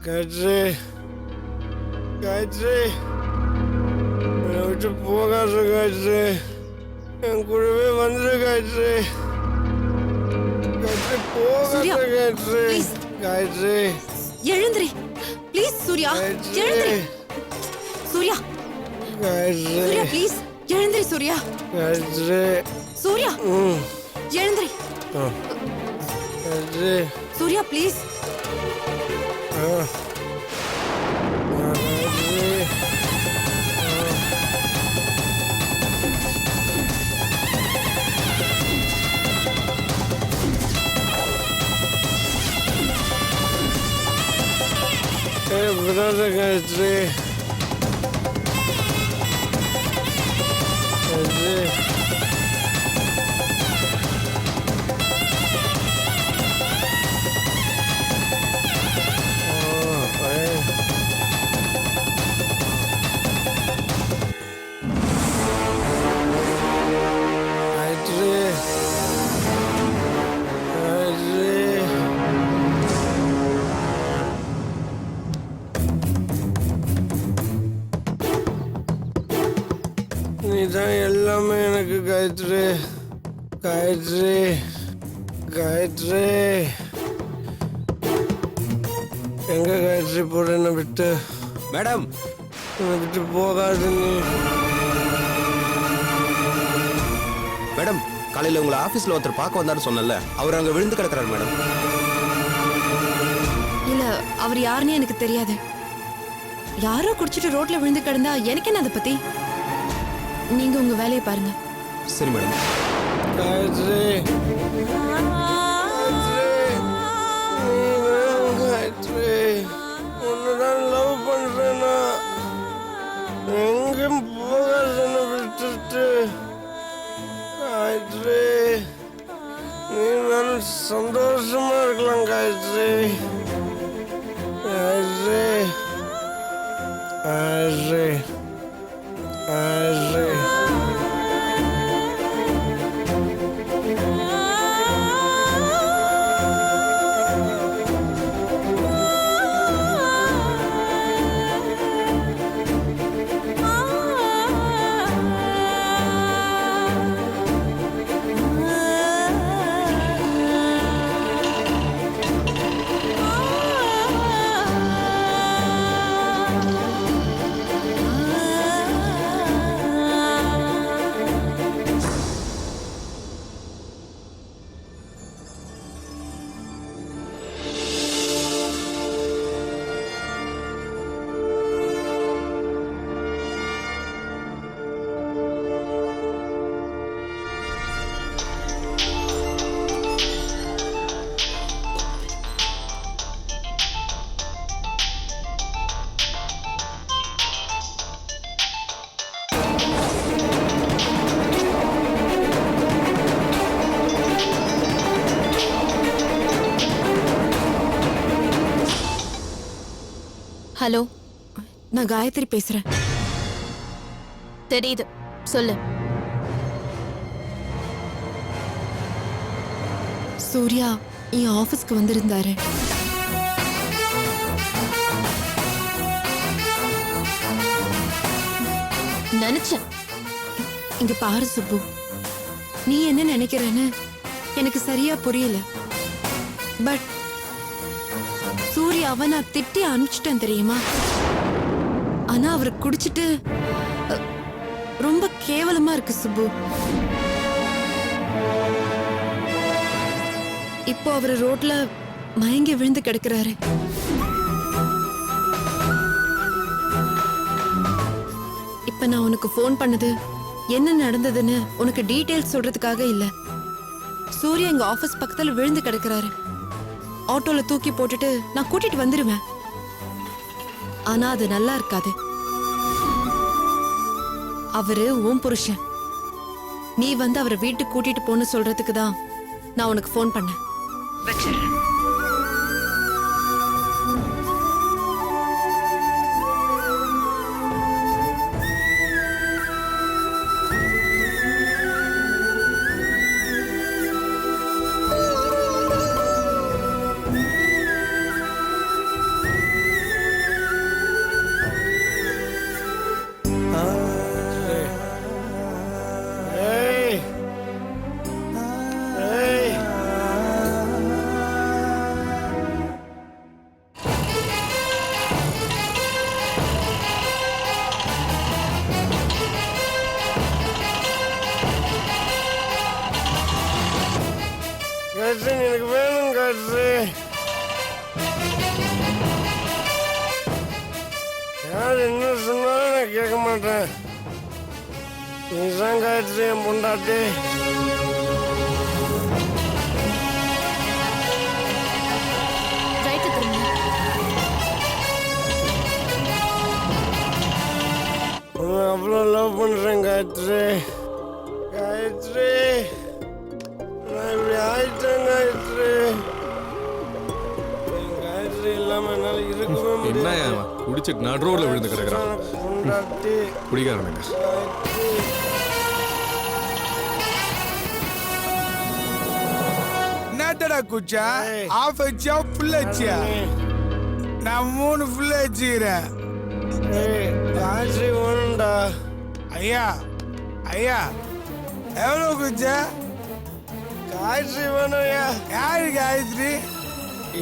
காயத்ரி காயத்ரி என்னை விட்டு போகாத காயத்ரி என் கூடவே வந்துடு காயத்ரி காயத்ரி போகாத காயத்ரி காயத்ரி எழுந்திரி ப்ளீஸ் சூர்யா எழுந்திரி சூர்யா காயத்ரி சூர்யா ப்ளீஸ் எழுந்திரி சூர்யா காயத்ரி சூர்யா எழுந்திரி காயத்ரி சூர்யா ப்ளீஸ் விடாத காயத்ரி காயத்ரி நீதான் எல்லாமே எனக்கு காயத்ரி காயத்ரி காயத்ரி எங்க காயத்ரி போற என்னை விட்டு மேடம் என்னை விட்டு போகாது நீ மேடம் காலையில் உங்களை ஆஃபீஸில் ஒருத்தர் பார்க்க வந்தாரு சொன்னல அவர் அங்கே விழுந்து கிடக்குறாரு மேடம். இல்ல அவர் யாருன்னு எனக்கு தெரியாது. யாரோ குடிச்சிட்டு ரோட்ல விழுந்து கிடந்தா எனக்கு என்ன அதை பத்தி. நீங்க உங்க வேலையை பாருங்க. சரி மேடம். காயத்ரி காயத்ரி உன்னதான் லவ் பண்றேன்னா எங்கும் போகாதுன்னு விட்டுட்டு காயத்ரி நீ நானும் சந்தோஷமா இருக்கலாம் காயத்ரி காயத்ரி காயத்ரி காயத்ரி ஹலோ, நான் காயத்ரி பேசுறேன். தெரியுது, சொல்லு. சூர்யா என் ஆபீஸ்க்கு வந்திருந்தாரு. நினைச்சேன். இங்க பாரு சுப்பு, நீ என்ன நினைக்கிறன்னு எனக்கு சரியா புரியல. பட் சூர்யாவை நான் திட்டி அனுப்பிச்சிட்டேன் தெரியுமா. ஆனா அவரு குடிச்சிட்டு ரொம்ப கேவலமா இருக்கு சுப்பு. இப்போ அவரு ரோட்ல மயங்கி விழுந்து கிடக்குறாரு. இப்ப நான் உனக்கு போன் பண்ணது என்ன நடந்ததுன்னு உனக்கு டீடைல்ஸ் சொல்றதுக்காக இல்ல. சூர்யா எங்க ஆபீஸ் பக்கத்துல விழுந்து கிடக்குறாரு. ஆட்டோல தூக்கி போட்டுட்டு நான் கூட்டிட்டு வந்துருவேன். ஆனா அது நல்லா இருக்காது. அவரு உன் புருஷன். நீ வந்து அவரை வீட்டுக்கு கூட்டிட்டு போன்னு சொல்றதுக்கு தான் நான் உனக்கு போன் பண்ணேன். காயத்ரி எனக்கு வேணும் காயத்ரி. யார் என்ன சொன்னாலும் நான் கேட்க மாட்டேன். நீதான் காயத்ரி என் பொண்டாட்டி. ரைட்டு திரும்ப. உன்னை அவ்வளோ லவ் பண்ணுறேன் காயத்ரி. காயத்ரி நான் இப்படி ஆயிட்டேன் காயத்ரி. என் காயத்ரி இல்லாமல் என்னால் இருக்கவே என்ன முடியாது. அவன் குடிச்சிட்டு நடு ரோட்ல விழுந்து கிடக்குறான். எனக்கு பொண்டாட்டி குடிக்காரனுங்க. காயத்ரி. என்னடா குச்சா ஆஃப் அடிச்சா ஃபுல் அடிச்சியா? நான் 3 ஃபுல் அடிச்சுக்கிறேன். ஏய், காயத்ரி வேணும்டா. ஐயா ஐயா எவ்வளோ குச்சா? காயத்ரி வேணும்யா. யாரு காயத்ரி?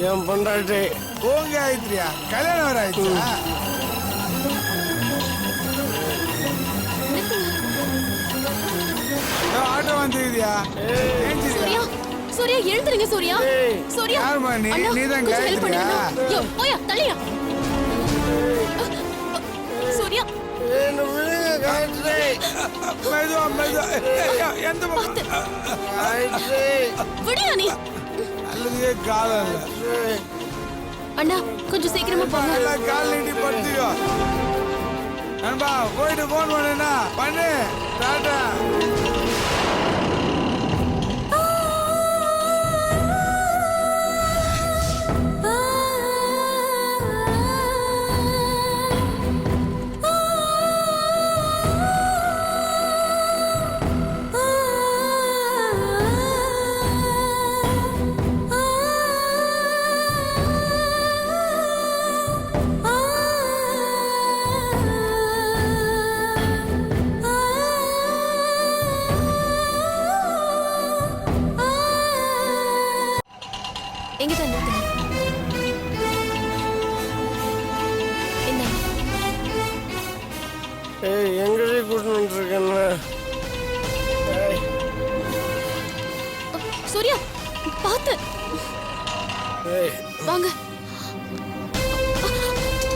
என் பொண்டாட்டி. ஓ காயத்ரியா? கல்யாணம் வர ஆயிடுச்சா? ஆட்டோ வந்துருக்கியா? சூர்யா சூர்யா எழுந்துருங்க சூர்யா. சூர்யா யாரும்மா நீ? அண்ணா, நீதான் கொஞ்சம் help காயத்ரியா? பண்ணுங்க. யோ, போயா தள்ளியா. சூர்யா என்ன விழுங்க காயத்ரி. மெதுவா மெதுவா. ஐயா, எந்த பக்கம்? காயத்ரி. விடியா நீ. அல்லது காலம் இல்லை. அண்ணா கொஞ்சம் சீக்கிரமா போங்க. எல்லாம் கால் நீட்டி படுத்துக்கோ. நண்பா போயிட்டு போன் பண்ணுனா பண்ணு. டாடா. எங்க தான் நிறுத்துங்க. என்ன ஏய், எங்கடி கூட்டிட்டு வந்துருக்கேன்னு. ஏய், சூர்யா பாத்து ஏய், வாங்க.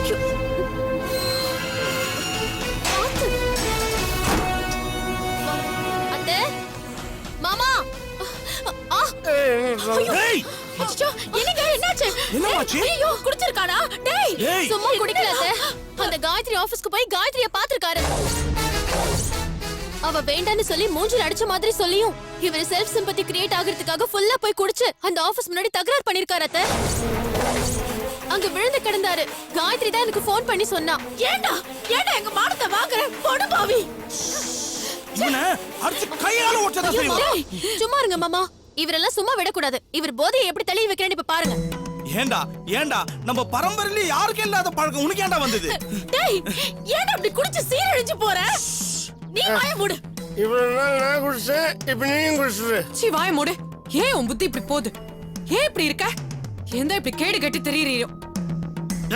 ஐயோ. பாத்து. அத்தை மாமா. ஆ ஏய், நீ சொல்ல. அச்சச்சோ, என்னங்க என்னாச்சு? ஐயோ, குடிச்சிருக்கானா? டேய், சும்மா குடிக்கல அத்தை. அந்த காயத்ரி ஆபீஸ்க்கு போய் காயத்ரியை பாத்துருக்காரு. அவ வேண்டான்னு சொல்லி மூஞ்சில அடிச்ச மாதிரி சொல்லியும் இவர் செல்ஃப் சிம்பத்தி கிரியேட் ஆகிறதுக்காக ஃபுல்லா போய் குடிச்சு அந்த ஆபீஸ் முன்னாடி தகராறு பண்ணிருக்காரு அத்தை. அங்க விழுந்து கிடந்தாரு. காயத்ரி தான் எனக்கு ஃபோன் பண்ணி சொன்னா. ஏண்டா எங்க மானத்தை வாங்குற பொடு பாவி. டேய், சும்மா இருங்க மாமா. இவரெல்லாம் சும்மா விடக்கூடாது. இவர் போதையை எப்படி தள்ளி வைக்கிறேன்னு இப்ப பாருங்க. ஏண்டா நம்ம பரம்பரையில யாருக்கும் இல்லாத பழக்கம் உனக்கு ஏண்டா வந்தது? டேய், ஏன்டா அப்படி குடிச்சு சீரழிஞ்சு போற? நீ வாய மூடு. இவ்வளவு நாள் நான் குடிச்சேன், இப்ப நீயும் குடிச்சிரு. சீ வாய மூடு. ஏன் உன் புத்தி இப்படி போகுது? ஏன் இப்படி இருக்க? எந்த இப்படி கேடு கட்டி தெரியறியோ?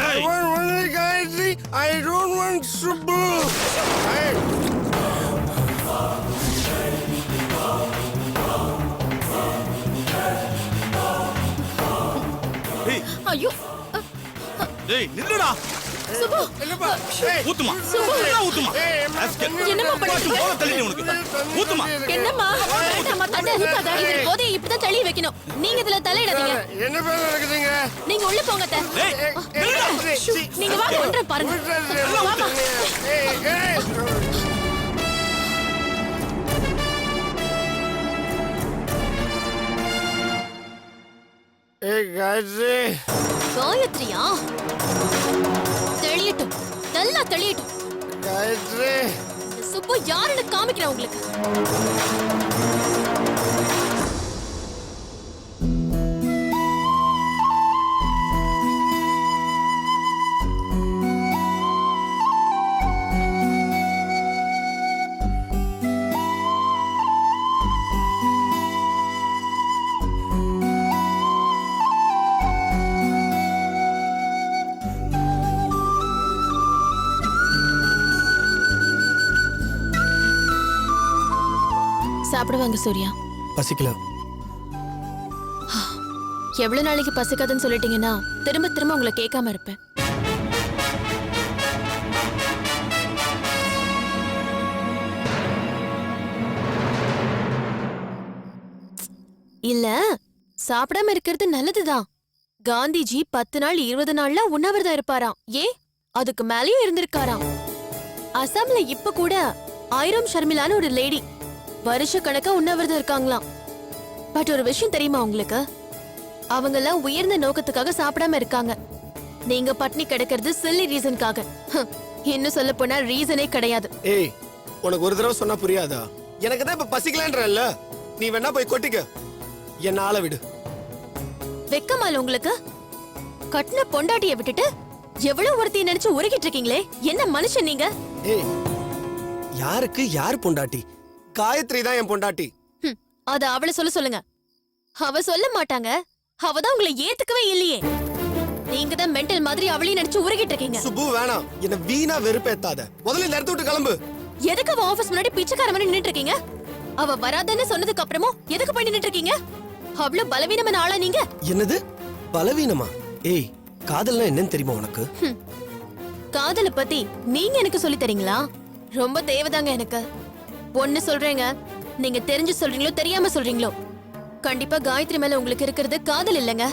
I want only Gayatri. I don't want Subbu. Hey. ஐயோ டேய் நில்லுடா. சுபு, ஊத்துமா ஊத்துமா. என்னம்மா பண்ணிட்டு போத தள்ளி உனக்கு ஊத்துமா. என்னம்மா வேண்டாம்மா, தண்ணி ஊத்தாத. இவர் போதையை இப்படிதான் தள்ளி வைக்கணும். நீங்க இதுல தலையிடாதீங்க. என்ன பேர் நடக்குதுங்க? நீங்க உள்ள போங்க அத்தை. டேய் நில்லுடா. நீங்க வாங்க பண்றேன் பாருங்க. வாமா. Hey, Gayatri. காயத்ரியா? தெளியட்டும், நல்லா தெளியட்டும். Gayatri. சுப்பு யாருன்னு காமிக்கிறேன் உங்களுக்கு. சாப்பிடுவாங்க சூர்யா. பசிக்கல. எவ்வளவு நாளைக்கு பசிக்காதுன்னு சொல்லிட்டீங்கன்னா திரும்ப திரும்ப உங்களை கேட்காம இருப்பேன். இல்ல, சாப்பிடாம இருக்கிறது நல்லதுதான். காந்திஜி 10 நாள் 20 நாள்ல உண்ணாவிரதம் இருப்பாராம். அதுக்கு மேலயும் இருந்திருக்காராம். அசாம்ல இப்ப கூட ஆயிரம் ஷர்மிலான்னு ஒரு லேடி வருஷ கணக்கா உண்ணாவிரதம் இருக்காங்களாம். பட் ஒரு விஷயம் தெரியுமா உங்களுக்கு? அவங்கெல்லாம் உயர்ந்த நோக்கத்துக்காக சாப்பிடாம இருக்காங்க. நீங்க பட்னி கிடக்கிறது சில்லி ரீசனுக்காக. இன்னும் சொல்ல போனா ரீசனே கிடையாது. ஏய், உனக்கு ஒரு தடவை சொன்னா புரியாதா? எனக்கு தான் இப்ப பசிக்கலன்றல்ல, நீ வேணா போய் கொட்டிக்க, என்ன ஆள விடு. வெக்கமால உங்களுக்கு? கட்டின பொண்டாட்டிய விட்டுட்டு எவ்வளவு ஒருத்தைய நினைச்சு உருகிட்டு இருக்கீங்களே, என்ன மனுஷன் நீங்க? ஏய், யாருக்கு யார் பொண்டாட்டி? காயத்ரி தான் என் பொண்டாட்டி. அத அவளை சொல்லுங்க. அவ சொல்ல மாட்டாங்க. அவதான் உங்களை ஏத்துக்கவே இல்லையே. நீங்க தான் மென்டல் மாதிரி அவளையும் நினைச்சு உருகிட்டு இருக்கீங்க. சுப்பு வேணாம், என்ன வீணா வெறுப்பேத்தாத. முதல்ல இந்த இடத்த விட்டு கிளம்பு. எதுக்கு அவ ஆபீஸ் முன்னாடி பிச்சைக்கார மாதிரி நின்னுட்டு இருக்கீங்க? அவ வராதன்னு சொன்னதுக்கு அப்புறமும் எதுக்கு போய் நின்னுட்டு இருக்கீங்க? அவ்வளவு பலவீனமான ஆளா நீங்க? என்னது பலவீனமா? ஏய், காதல்னா என்னன்னு தெரியுமா உனக்கு? காதலை பத்தி நீங்க எனக்கு சொல்லி தரீங்களா? ரொம்ப தேவைதாங்க எனக்கு. ஒண்ணு சொல்றேங்க, நீங்க தெரிஞ்சு சொல்றீங்களோ தெரியாம சொல்றீங்களோ, கண்டிப்பா காயத்ரி மேல உங்களுக்கு இருக்கிறது காதல் இல்லைங்க.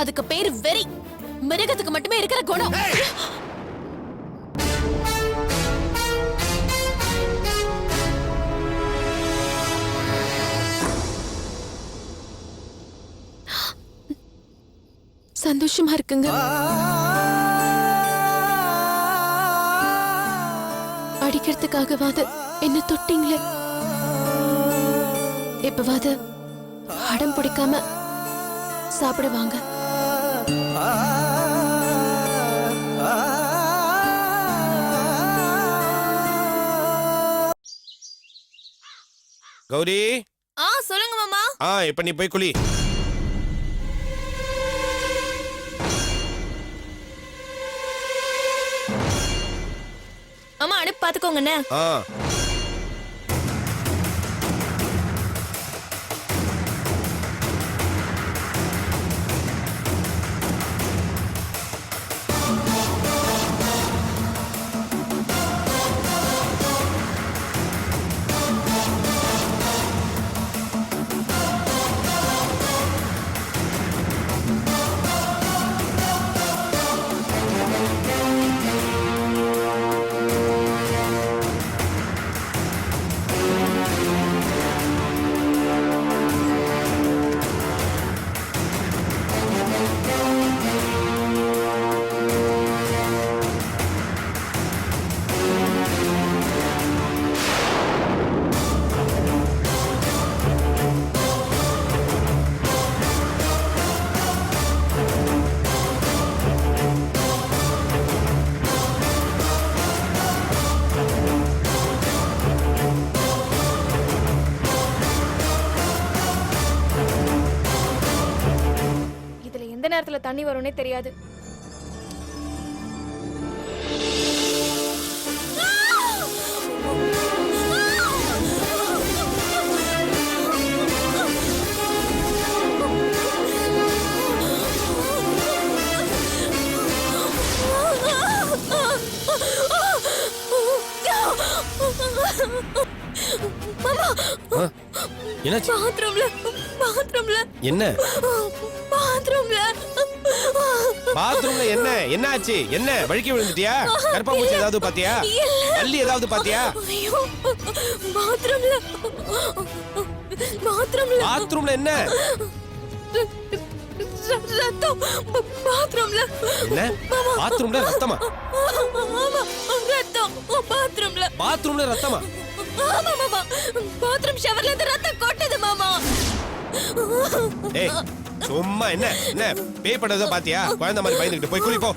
அதுக்கு பேரு வெறி. மிருகத்துக்கு மட்டுமே இருக்கிற குணம். சந்தோஷமா இருக்குங்க. அடிக்கிறதுக்காகவாது என்ன தொட்டீங்களே, இப்பவாது அடம் பிடிக்காம சாப்பிடுவாங்க. கௌரி, சொல்லுங்க மாமா. இப்ப நீ போய் குளி. மாமா அடுப்பு பாத்துக்கோங்கண்ணே. எந்த நேரத்துல தண்ணி வரும்னே தெரியாது. என்னாச்சு? பாத்ரூம்ல என்ன? பாத்ரூம்ல பாத்ரூம்ல என்ன ஆச்சு? என்ன வழுக்கி விழுந்துட்டியா? கர்ப்பப்பூச்சி ஏதாவது பாத்தியா? பல்லி ஏதாவது பாத்தியா? பாத்ரூம்ல பாத்ரூம்ல என்ன? ரத்தம். பாத்ரூம்ல என்ன? பாத்ரூம்ல ரத்தமா? ஆமா, ரத்தம். பாத்ரூம்ல ரத்தமா? ஆமா மாமா, பாத்ரூம் ஷவர்ல இருந்து ரத்தம் கொட்டுது மாமா. ஏய், சும்மா என்ன பேய் படத பாத்தியா? குழந்தை மாதிரி பயந்துக்கிட்டு போய் குளி போ.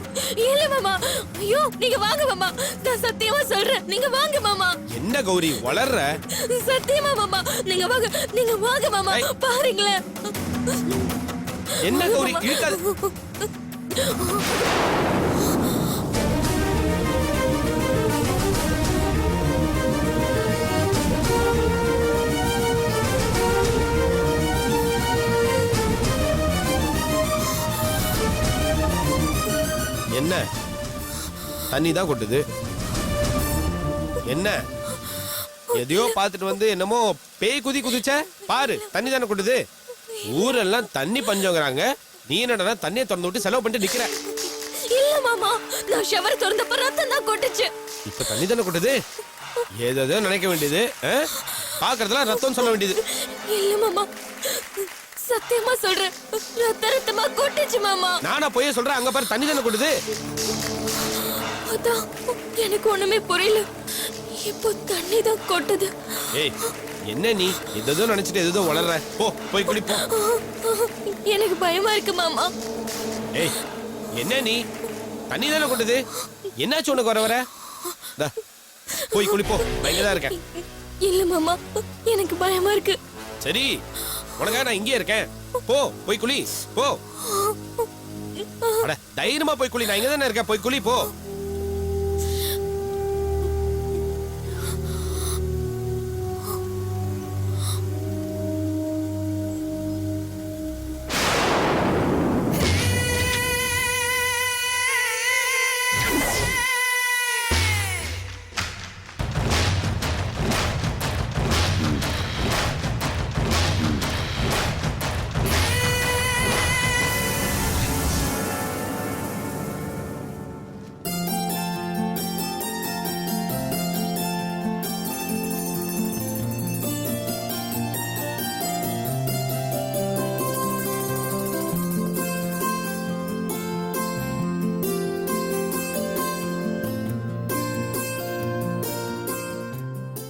இல்ல மாமா, ஐயோ நீங்க வாங்க மாமா, நான் சத்தியமா சொல்றேன், நீங்க வாங்க மாமா. என்ன கௌரி வளர்ற? சத்தியமா மாமா, நீங்க வாங்க மாமா, பாருங்களேன். என்ன கௌரி இழுக்காத. தண்ணி தான் கொட்டுது. என்ன எதையோ பார்த்துட்டு வந்து என்னமோ பேய் குதிச்ச பாரு, தண்ணி தானே கொட்டுது. ஊரெல்லாம் தண்ணி பஞ்சங்கிறாங்க, நீ என்னடா தண்ணியை திறந்து விட்டு செலவு பண்ணிட்டு நிக்கிற. இல்ல மாமா, நான் ஷவர் திறந்தப்ப ரத்தம் தான் கொட்டுச்சு. இப்ப தண்ணி தானே கொட்டுது. ஏதோ நினைக்க வேண்டியது, பாக்குறதுலாம் ரத்தம் சொல்ல வேண்டியது. இல்ல மாமா, சத்தியமா சொல்றேன், ரத்தமா கொட்டுச்சு மாமா. நானா போய் சொல்றேன், அங்க பாரு தண்ணி தானே கொட்டுது. அதான் எனக்கு ஒண்ணுமே புரியல. இப்போ தண்ணி தான் கொட்டுது. ஏய் என்ன நீ ஏதோ நினைச்சிட்டு ஏதோ வளர்ற, போ போய் குளிப்போ. எனக்கு பயமா இருக்கு மாமா. ஏய் என்ன நீ, தண்ணி தானே கொட்டுது, என்னாச்சு உனக்கு வர போய் குளிப்போ, நான் இங்கதான் இருக்கேன். இல்ல மாமா, எனக்கு பயமா இருக்கு. சரி உனக்காக நான் இங்கே இருக்கேன், போ போய் குளி போ. அட தைரியமா போய் குளி, நான் இங்க தானே இருக்கேன், போய் குளி போ.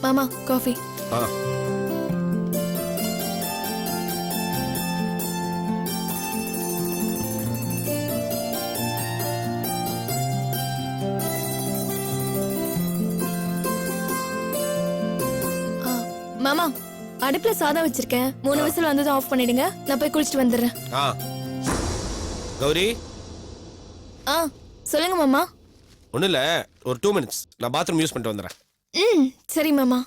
மாமா காஃபி. மாமா அடுப்புல சாதம் வச்சிருக்கேன், 3 விசில் வந்ததும் ஆஃப் பண்ணிடுங்க, நான் போய் குளிச்சிட்டு வந்துடுறேன். கௌரி சொல்லுங்க மாமா. ஒண்ணு இல்ல, ஒரு 2 minutes நான் பாத்ரூம் யூஸ் பண்ணிட்டு வந்துடுறேன். சரி மாமா.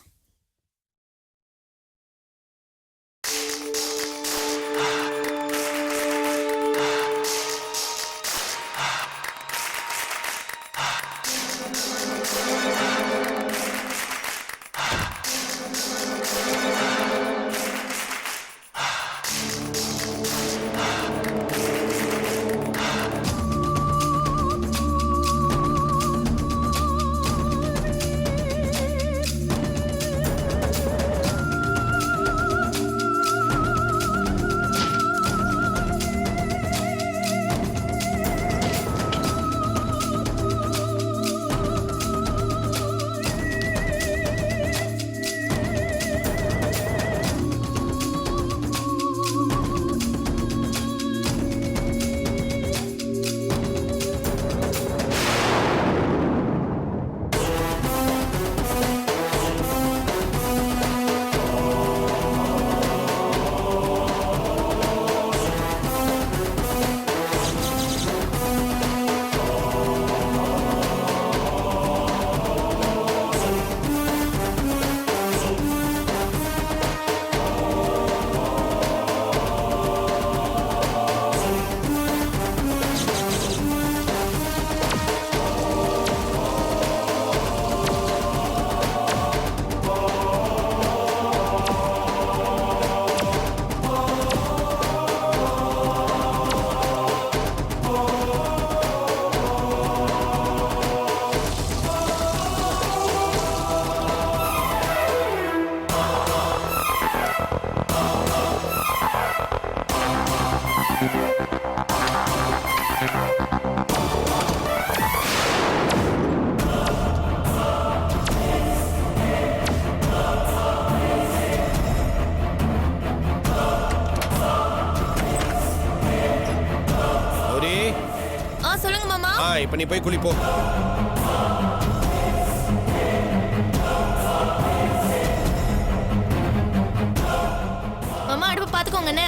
சொல்லுங்க மாமா. இப்ப நீ போய் குளிப்போ. மாமா அடுப்பு பாத்துக்கோங்க அண்ணே.